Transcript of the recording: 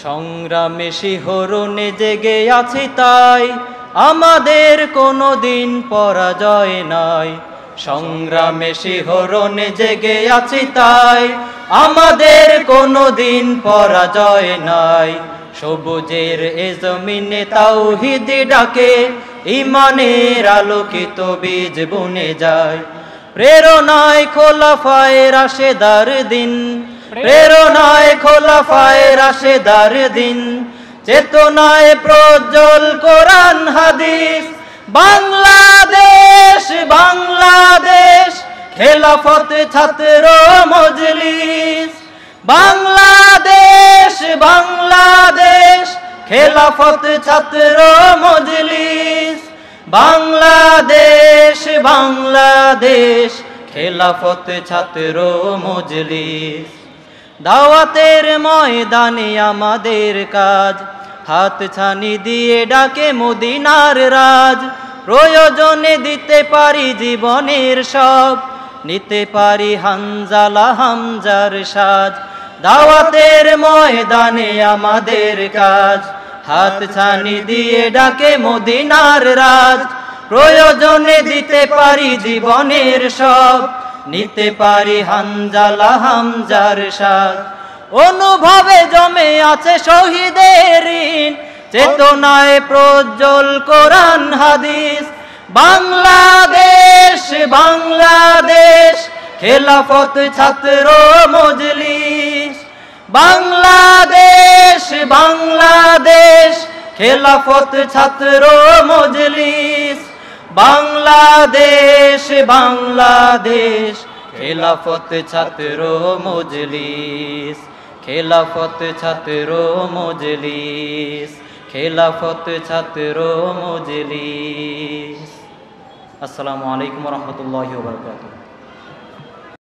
সংগ্রামে শিহরণে জেগে আছি তাই আমাদের কোনো দিন পরাজয় নাই। সংগ্রামে শিহরণে জেগে আছি তাই আমাদের কোনো দিন পরাজয় নাই। সবুজের এ জমিনে তাওহীদ ডাকে ঈমানের আলোকিত বীজ বুনে যায়। প্রেরণায় খোলাফায়ে রাশেদার দিন, প্রেরণায় খোলাফায়ে রাশেদার দিন, চেতনায় প্রজ্জ্বল কোরআন হাদিস। বাংলাদেশ বাংলাদেশ খেলাফত ছাত্র মজলিস। বাংলাদেশ বাংলাদেশ খেলাফত ছাত্র মজলিস। বাংলাদেশ বাংলাদেশ খেলাফত ছাত্র মজলিস। দাওয়াতের ময়দানে আমাদের কাজ, হাত ছানি দিয়ে ডাকে মদিনার রাজ। প্রয়োজনে দিতে পারি জীবনের সব, নিতে পারি হানজালা হামজার সাজ। দাওয়াতের ময়দানে আমাদের কাজ, হাত ছানি দিয়ে ডাকে মদিনার রাজ। প্রয়োজনে দিতে পারি জীবনের সব, নিতে পারি হানজালা হামজার সাজ। অনুভবে জমে আছে শহীদের ঋণ, চেতনায় প্রজ্জ্বল কোরআন হাদিস। বাংলাদেশ বাংলাদেশ খেলাফত ছাত্র মজলিস। বাংলাদেশ বাংলাদেশ খেলাফত ছাত্র মজলিস। বাংলাদেশ বাংলাদেশ খেলাফত ছাত্র মজলিস। খেলাফত ছাত্র মজলিস। খেলাফত ছাত্র মজলিস। আসসালামু আলাইকুম ওয়া রাহমাতুল্লাহি ওয়া বারাকাতুহু।